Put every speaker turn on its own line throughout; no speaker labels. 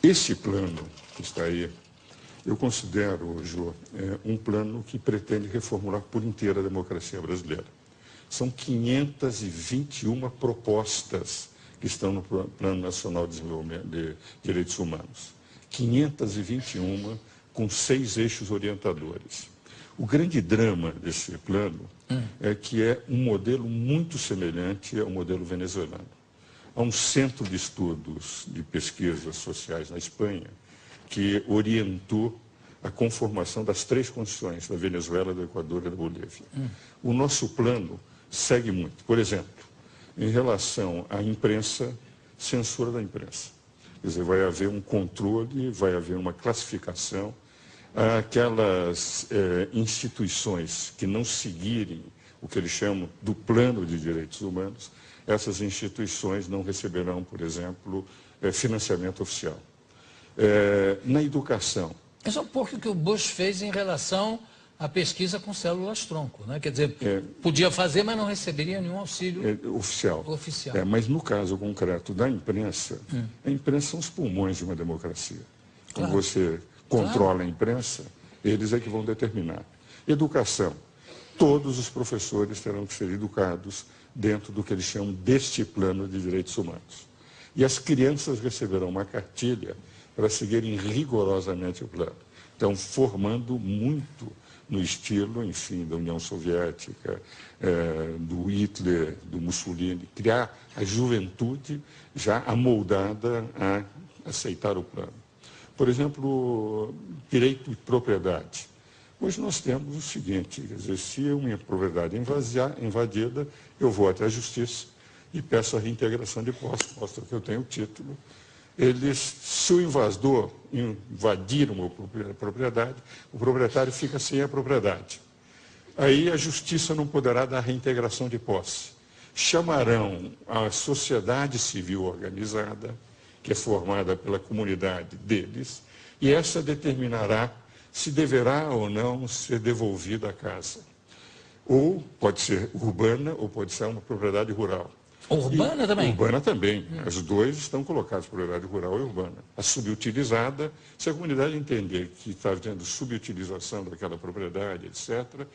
Esse plano que está aí, eu considero, Jô, um plano que pretende reformular por inteiro a democracia brasileira. São 521 propostas que estão no Plano Nacional de Desenvolvimento de Direitos Humanos. 521 com 6 eixos orientadores. O grande drama desse plano é que é um modelo muito semelhante ao modelo venezuelano. Há um centro de estudos de pesquisas sociais na Espanha que orientou a conformação das 3 condições da Venezuela, do Equador e da Bolívia. O nosso plano segue muito. Por exemplo, em relação à imprensa, censura da imprensa. Quer dizer, vai haver um controle, vai haver uma classificação. Aquelas instituições que não seguirem o que eles chamam do plano de direitos humanos, essas instituições não receberão, por exemplo, financiamento oficial. Na educação.
É só um pouco o que o Bush fez em relação à pesquisa com células-tronco, né? Quer dizer, podia fazer, mas não receberia nenhum auxílio
oficial. Mas no caso concreto da imprensa, a imprensa são os pulmões de uma democracia. Quando você controla a imprensa, eles é que vão determinar. Educação. Todos os professores terão que ser educados dentro do que eles chamam deste plano de direitos humanos. E as crianças receberão uma cartilha para seguirem rigorosamente o plano. Então, formando muito no estilo, enfim, da União Soviética, do Hitler, do Mussolini, criar a juventude já amoldada a aceitar o plano. Por exemplo, direito de propriedade. Hoje nós temos o seguinte, quer dizer, se minha propriedade é invadida, eu vou até a justiça e peço a reintegração de posse, mostra que eu tenho o título. Se o invasor invadir uma propriedade, o proprietário fica sem a propriedade. Aí a justiça não poderá dar reintegração de posse. Chamarão a sociedade civil organizada, que é formada pela comunidade deles, e essa determinará se deverá ou não ser devolvida a casa. Ou pode ser urbana, ou pode ser uma propriedade rural.
Urbana também?
Urbana também. As duas estão colocadas, propriedade rural e urbana. A subutilizada, se a comunidade entender que está havendo subutilização daquela propriedade, etc.,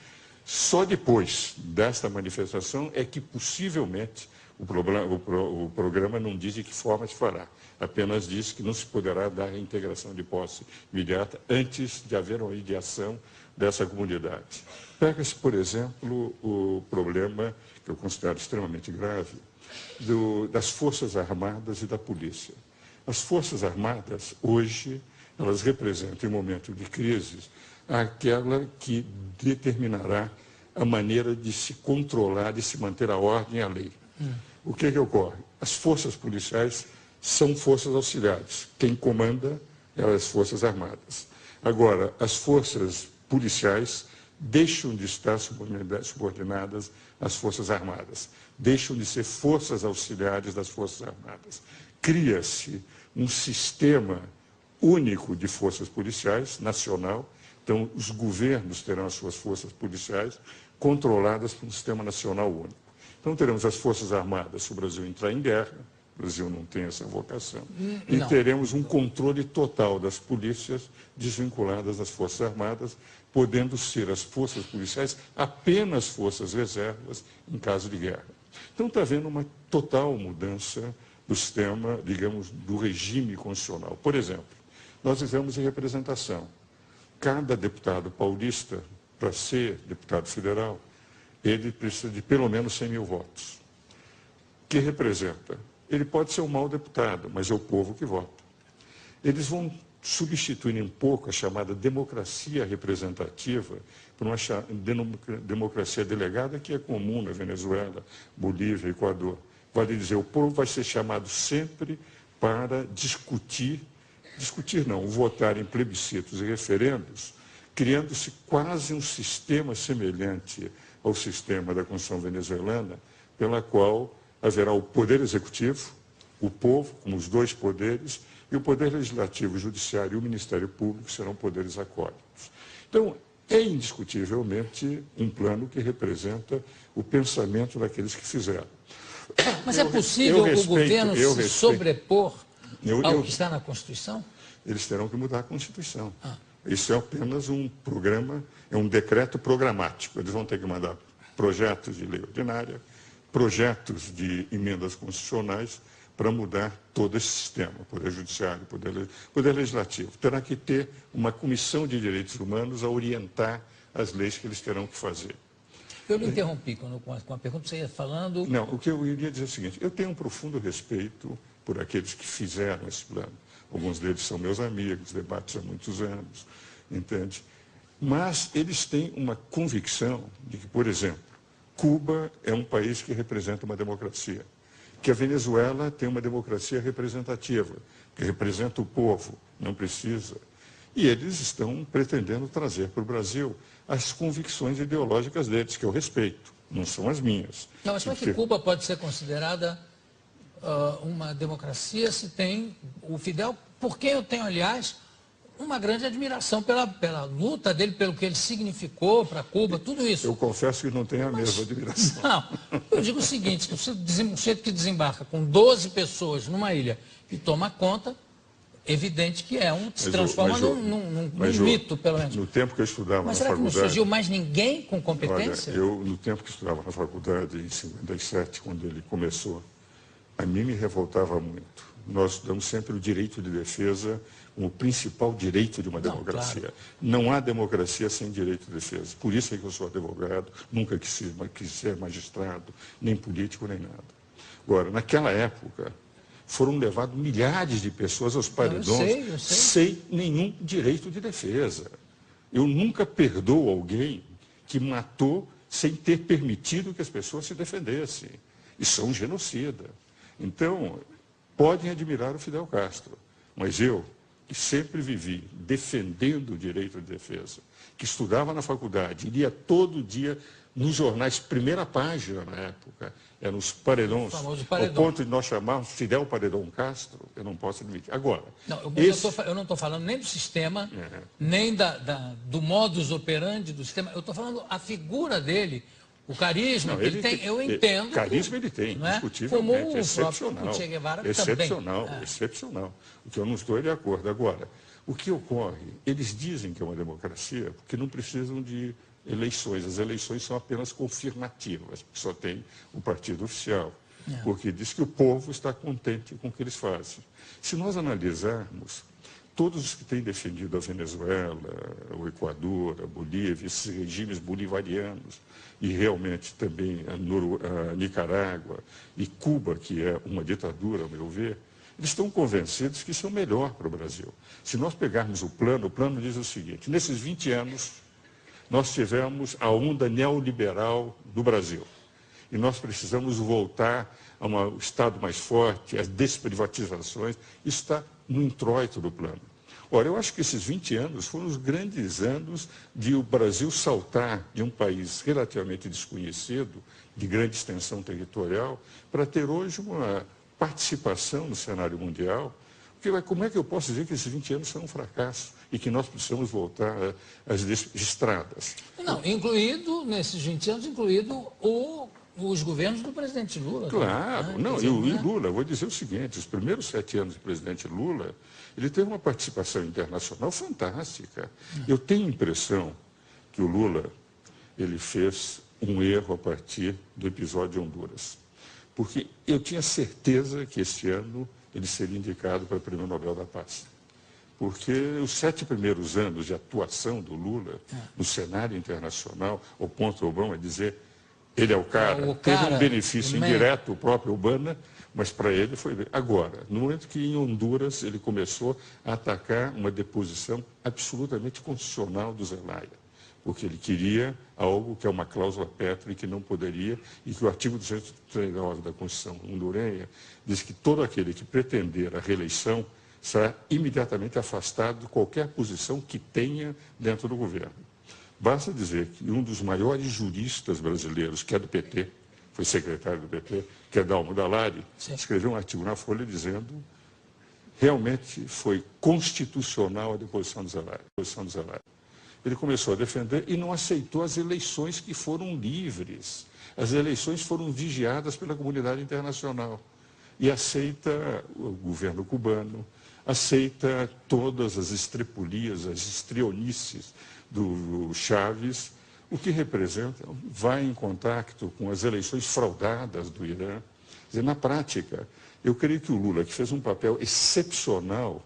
só depois desta manifestação é que possivelmente o programa não diz de que forma se fará. Apenas diz que não se poderá dar a integração de posse imediata antes de haver uma mediação dessa comunidade. Pega-se, por exemplo, o problema, que eu considero extremamente grave, das Forças Armadas e da Polícia. As Forças Armadas, hoje, elas representam, em momento de crise, aquela que determinará a maneira de se controlar, de se manter a ordem e a lei. O que ocorre? As forças policiais são forças auxiliares. Quem comanda é as Forças Armadas. Agora, as forças policiais deixam de estar subordinadas às Forças Armadas, deixam de ser forças auxiliares das Forças Armadas. Cria-se um sistema único de forças policiais, nacional. Então, os governos terão as suas forças policiais controladas por um sistema nacional único. Então, teremos as Forças Armadas se o Brasil entrar em guerra, o Brasil não tem essa vocação, e teremos um controle total das polícias desvinculadas das Forças Armadas, podendo ser as forças policiais apenas forças reservas em caso de guerra. Então, está havendo uma total mudança do sistema, digamos, do regime constitucional. Por exemplo, nós vivemos em representação. Cada deputado paulista, para ser deputado federal, ele precisa de pelo menos 100 mil votos. Que representa? Ele pode ser um mau deputado, mas é o povo que vota. Eles vão substituir um pouco a chamada democracia representativa por uma democracia delegada que é comum na Venezuela, Bolívia, Equador. Vale dizer, o povo vai ser chamado sempre para discutir não, votar em plebiscitos e referendos, criando-se quase um sistema semelhante ao sistema da Constituição venezuelana, pela qual haverá o poder executivo, o povo, como os dois poderes, e o poder legislativo, o judiciário e o Ministério Público serão poderes acólitos. Então, é indiscutivelmente um plano que representa o pensamento daqueles que fizeram.
Mas é possível o governo se sobrepor Algo que está na Constituição?
Eles terão que mudar a Constituição. Isso é apenas um programa, é um decreto programático. Eles vão ter que mandar projetos de lei ordinária, projetos de emendas constitucionais para mudar todo esse sistema, Poder Judiciário, Poder Legislativo. Terá que ter uma comissão de direitos humanos a orientar as leis que eles terão que fazer.
Eu lhe interrompi com a pergunta que você ia falando.
Não, o que eu iria dizer é o seguinte, eu tenho um profundo respeito por aqueles que fizeram esse plano. Alguns deles são meus amigos, debates há muitos anos, entende? Mas eles têm uma convicção de que, por exemplo, Cuba é um país que representa uma democracia, que a Venezuela tem uma democracia representativa, que representa o povo, não precisa. E eles estão pretendendo trazer para o Brasil as convicções ideológicas deles, que eu respeito, não são as minhas.
Não, mas como é que Cuba pode ser considerada uma democracia se tem o Fidel, por quem eu tenho, aliás, uma grande admiração pela luta dele, pelo que ele significou para Cuba, tudo isso.
Eu confesso que não tenho a mesma admiração.
Não, eu digo o seguinte, que um sujeito que desembarca com 12 pessoas numa ilha e toma conta, evidente que se transforma num mito, pelo menos.
No tempo que eu estudava na faculdade...
Mas será que não surgiu mais ninguém com competência?
Olha, no tempo que eu estudava na faculdade, em 57, quando ele começou, a mim me revoltava muito. Nós estudamos sempre o direito de defesa como o principal direito de uma democracia. Claro. Não há democracia sem direito de defesa. Por isso é que eu sou advogado, nunca quis ser magistrado, nem político, nem nada. Agora, naquela época, foram levados milhares de pessoas aos paredões
eu sei.
sem nenhum direito de defesa. Eu nunca perdoo alguém que matou sem ter permitido que as pessoas se defendessem. Isso é um genocida. Então, podem admirar o Fidel Castro, mas eu, que sempre vivi defendendo o direito de defesa, que estudava na faculdade, lia todo dia nos jornais, primeira página na época, eram os paredões, ao ponto de nós chamarmos Fidel Paredão Castro, eu não posso admitir. Agora,
eu não estou falando nem do sistema, nem do modus operandi do sistema, eu estou falando a figura dele, o carisma que ele tem, eu entendo.
Carisma ele tem, indiscutivelmente,
como
excepcional.
O Che Guevara
excepcional,
também.
Excepcional. O que eu não estou de acordo. Agora, o que ocorre? Eles dizem que é uma democracia porque não precisam de eleições. As eleições são apenas confirmativas, só tem o partido oficial. Porque diz que o povo está contente com o que eles fazem. Se nós analisarmos, todos os que têm defendido a Venezuela, o Equador, a Bolívia, esses regimes bolivarianos, e realmente também a Nicarágua e Cuba, que é uma ditadura, ao meu ver, eles estão convencidos que isso é o melhor para o Brasil. Se nós pegarmos o plano diz o seguinte, nesses 20 anos, nós tivemos a onda neoliberal do Brasil. E nós precisamos voltar a um Estado mais forte, as desprivatizações, isso está no introito do plano. Ora, eu acho que esses 20 anos foram os grandes anos de o Brasil saltar de um país relativamente desconhecido, de grande extensão territorial, para ter hoje uma participação no cenário mundial. Porque como é que eu posso dizer que esses 20 anos são um fracasso e que nós precisamos voltar às estradas?
Não, nesses 20 anos, os governos do presidente Lula.
Claro, e o Lula, vou dizer o seguinte, os primeiros 7 anos do presidente Lula, ele teve uma participação internacional fantástica. Eu tenho a impressão que o Lula, ele fez um erro a partir do episódio de Honduras. Porque eu tinha certeza que esse ano ele seria indicado para o Prêmio Nobel da Paz. Porque os 7 primeiros anos de atuação do Lula no cenário internacional, ao ponto do Obama dizer ele é o cara, teve um benefício indireto, o próprio Obama, mas para ele foi... Agora, no momento que em Honduras ele começou a atacar uma deposição absolutamente constitucional do Zelaya, porque ele queria algo que é uma cláusula pétrea que não poderia, e que o artigo 239 da Constituição hondurenha diz que todo aquele que pretender a reeleição será imediatamente afastado de qualquer posição que tenha dentro do governo. Basta dizer que um dos maiores juristas brasileiros, que é do PT, foi secretário do PT, que é Dalmo Dallari, escreveu um artigo na Folha dizendo realmente foi constitucional a deposição do Zelaya. Ele começou a defender e não aceitou as eleições que foram livres. As eleições foram vigiadas pela comunidade internacional. e aceita o governo cubano, aceita todas as estrepulias, as estrionices do Chávez, o que representa, vai em contato com as eleições fraudadas do Irã. Quer dizer, na prática, eu creio que o Lula, que fez um papel excepcional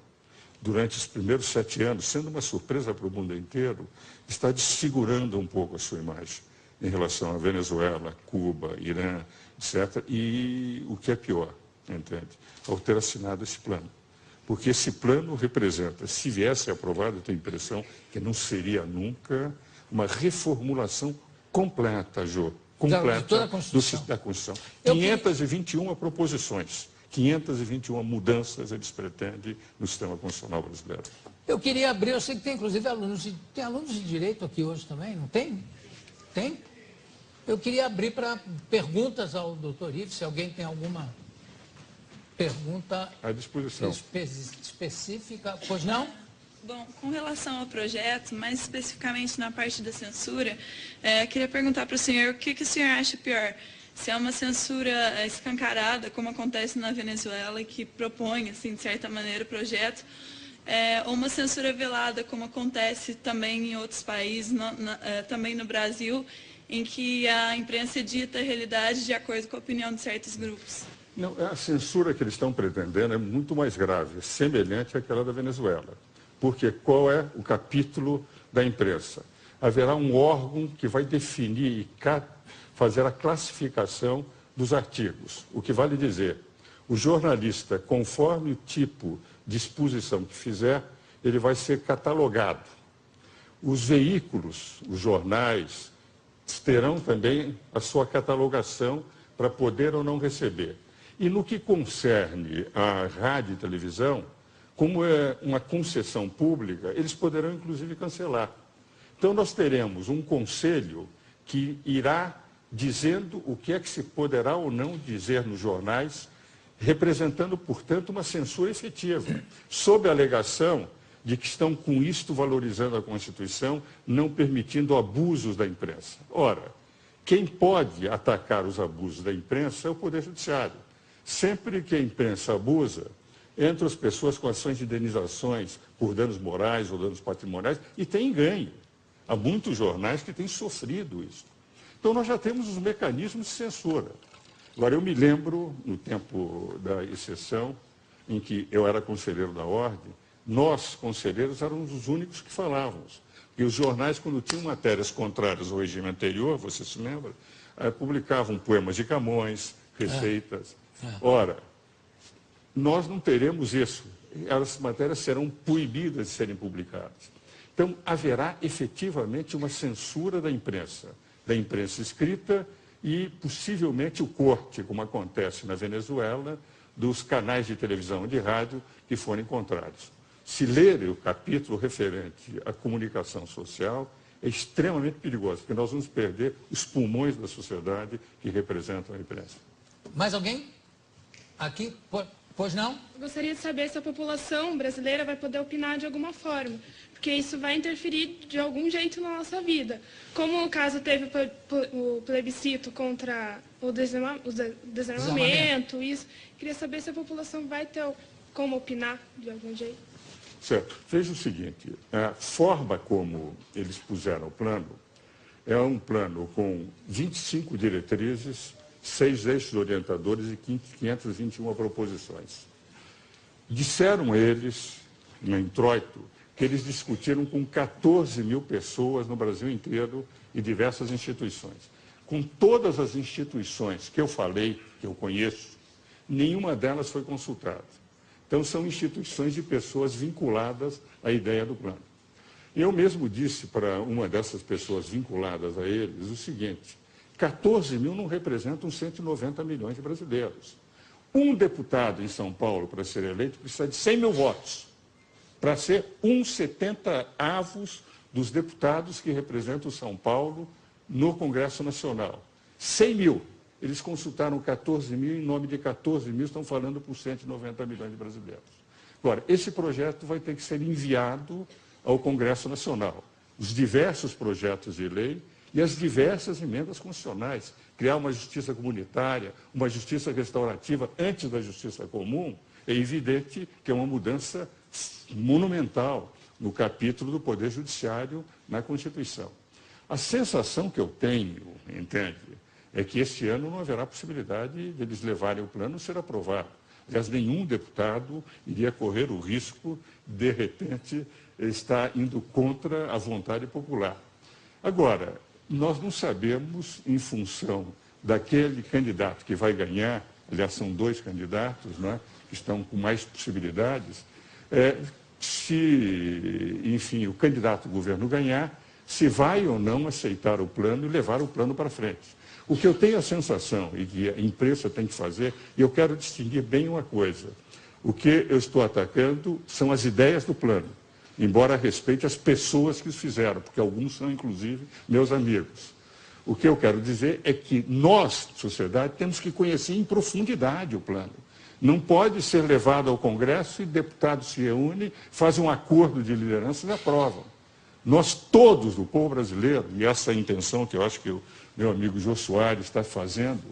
durante os primeiros 7 anos, sendo uma surpresa para o mundo inteiro, está desfigurando um pouco a sua imagem em relação à Venezuela, Cuba, Irã, etc. E o que é pior, entende? Ao ter assinado esse plano. Porque esse plano representa, se viesse aprovado, eu tenho a impressão que não seria nunca uma reformulação completa, Jô, completa da Constituição. 521 proposições, 521 mudanças eles pretendem no sistema constitucional brasileiro.
Eu queria abrir, eu sei que tem inclusive alunos de direito aqui hoje também, não tem? Tem? Eu queria abrir para perguntas ao doutor Ives, se alguém tem alguma pergunta
à disposição
específica. Pois não?
Bom, com relação ao projeto, mais especificamente na parte da censura, queria perguntar para o senhor o que o senhor acha pior? Se é uma censura escancarada, como acontece na Venezuela, que propõe, assim, de certa maneira, o projeto, ou uma censura velada, como acontece também em outros países, também no Brasil, em que a imprensa dita a realidade de acordo com a opinião de certos grupos.
Não, a censura que eles estão pretendendo é muito mais grave, semelhante àquela da Venezuela. Porque qual é o capítulo da imprensa? Haverá um órgão que vai definir e fazer a classificação dos artigos. O que vale dizer, o jornalista, conforme o tipo de exposição que fizer, ele vai ser catalogado. Os veículos, os jornais, terão também a sua catalogação para poder ou não receber. E no que concerne à rádio e televisão, como é uma concessão pública, eles poderão inclusive cancelar. Então nós teremos um conselho que irá dizendo o que é que se poderá ou não dizer nos jornais, representando, portanto, uma censura efetiva, sob a alegação de que estão com isto valorizando a Constituição, não permitindo abusos da imprensa. Ora, quem pode atacar os abusos da imprensa é o Poder Judiciário. Sempre que a imprensa abusa, entram as pessoas com ações de indenizações por danos morais ou danos patrimoniais e têm ganho. Há muitos jornais que têm sofrido isso. Então, nós já temos os mecanismos de censura. Agora, eu me lembro, no tempo da exceção, em que eu era conselheiro da Ordem, nós, conselheiros, éramos os únicos que falávamos. E os jornais, quando tinham matérias contrárias ao regime anterior, você se lembra, publicavam poemas de Camões, receitas. Ora, nós não teremos isso. As matérias serão proibidas de serem publicadas. Então, haverá efetivamente uma censura da imprensa escrita e, possivelmente, o corte, como acontece na Venezuela, dos canais de televisão e de rádio que forem contrários. Se lerem o capítulo referente à comunicação social, é extremamente perigoso, porque nós vamos perder os pulmões da sociedade que representam a imprensa.
Mais alguém? Aqui? Pois não?
Gostaria de saber se a população brasileira vai poder opinar de alguma forma, porque isso vai interferir de algum jeito na nossa vida. Como o caso teve o plebiscito contra o desarmamento, isso. Queria saber se a população vai ter como opinar de algum jeito.
Certo. Veja o seguinte, a forma como eles puseram o plano é um plano com 25 diretrizes, 6 eixos orientadores e 521 proposições. Disseram eles, no introito, que eles discutiram com 14 mil pessoas no Brasil inteiro e diversas instituições. Com todas as instituições que eu falei, que eu conheço, nenhuma delas foi consultada. Então, são instituições de pessoas vinculadas à ideia do plano. Eu mesmo disse para uma dessas pessoas vinculadas a eles o seguinte: 14 mil não representam 190 milhões de brasileiros. Um deputado em São Paulo, para ser eleito, precisa de 100 mil votos, para ser 1/70 dos deputados que representam São Paulo no Congresso Nacional. 100 mil. Eles consultaram 14 mil, em nome de 14 mil, estão falando por 190 milhões de brasileiros. Agora, esse projeto vai ter que ser enviado ao Congresso Nacional. Os diversos projetos de lei e as diversas emendas constitucionais criar uma justiça comunitária, uma justiça restaurativa antes da justiça comum, é evidente que é uma mudança monumental no capítulo do Poder Judiciário na Constituição. A sensação que eu tenho, entende, é que este ano não haverá possibilidade de eles levarem o plano a ser aprovado. Aliás, nenhum deputado iria correr o risco, de repente, estar indo contra a vontade popular. Agora, nós não sabemos, em função daquele candidato que vai ganhar, aliás, são 2 candidatos, não é, que estão com mais possibilidades, se, enfim, o candidato do governo ganhar, se vai ou não aceitar o plano e levar o plano para frente. O que eu tenho a sensação, e que a imprensa tem que fazer, e eu quero distinguir bem uma coisa, o que eu estou atacando são as ideias do plano, embora respeite as pessoas que os fizeram, porque alguns são, inclusive, meus amigos. O que eu quero dizer é que nós, sociedade, temos que conhecer em profundidade o plano. Não pode ser levado ao Congresso e deputados se reúnem, fazem um acordo de liderança e aprovam. Nós todos, o povo brasileiro, e essa é a intenção que eu acho que o meu amigo Jô Soares está fazendo,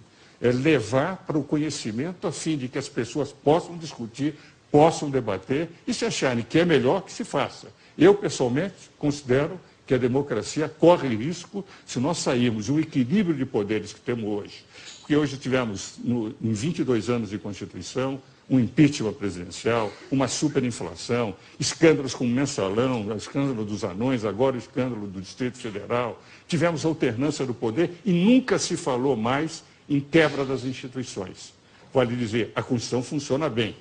é levar para o conhecimento a fim de que as pessoas possam discutir, possam debater e se acharem que é melhor que se faça. Eu, pessoalmente, considero que a democracia corre risco se nós sairmos do equilíbrio de poderes que temos hoje. Porque hoje tivemos, em 22 anos de Constituição, um impeachment presidencial, uma superinflação, escândalos como o Mensalão, o escândalo dos anões, agora o escândalo do Distrito Federal. Tivemos alternância do poder e nunca se falou mais em quebra das instituições. Vale dizer, a Constituição funciona bem.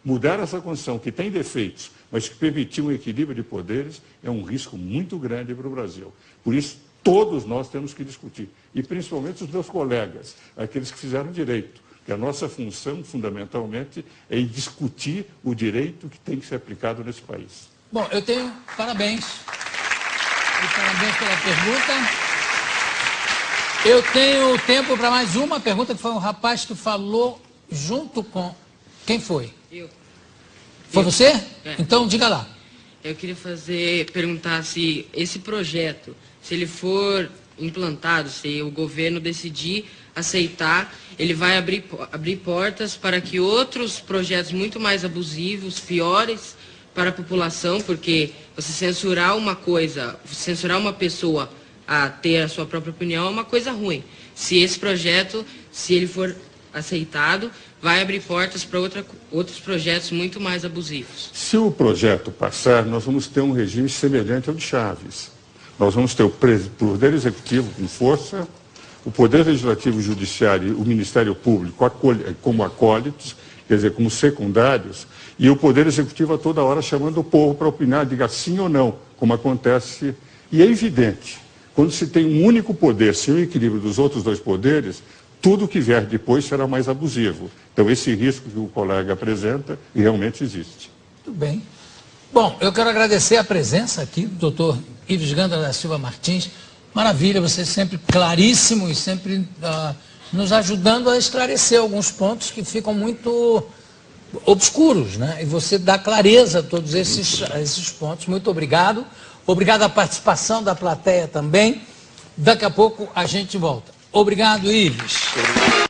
Mudar essa Constituição, que tem defeitos, mas que permitiu um equilíbrio de poderes, é um risco muito grande para o Brasil. Por isso, todos nós temos que discutir, e principalmente os meus colegas, aqueles que fizeram direito, que a nossa função, fundamentalmente, é em discutir o direito que tem que ser aplicado nesse país.
Bom, eu tenho parabéns. E parabéns pela pergunta. Eu tenho tempo para mais uma pergunta, que foi um rapaz que falou junto com... Quem foi?
Eu.
Foi você?
É.
Então, diga lá.
Eu queria perguntar se esse projeto, se ele for implantado, se o governo decidir aceitar, ele vai abrir portas para que outros projetos muito mais abusivos, piores para a população, porque você censurar uma coisa, censurar uma pessoa a ter a sua própria opinião é uma coisa ruim. Se esse projeto, se ele for aceitado, vai abrir portas para outros projetos muito mais abusivos.
Se o projeto passar, nós vamos ter um regime semelhante ao de Chaves. Nós vamos ter o Poder Executivo com força, o Poder Legislativo e Judiciário, o Ministério Público como acólitos, quer dizer, como secundários, e o Poder Executivo a toda hora chamando o povo para opinar, diga sim ou não, como acontece. E é evidente, quando se tem um único poder, sem o equilíbrio dos outros 2 poderes, tudo que vier depois será mais abusivo. Então, esse risco que o colega apresenta realmente existe.
Tudo bem. Bom, eu quero agradecer a presença aqui do doutor Ives Gandra da Silva Martins. Maravilha, você sempre claríssimo e sempre nos ajudando a esclarecer alguns pontos que ficam muito obscuros, né? E você dá clareza a todos esses pontos. Muito obrigado. Obrigado à participação da plateia também. Daqui a pouco a gente volta. Obrigado, Ives.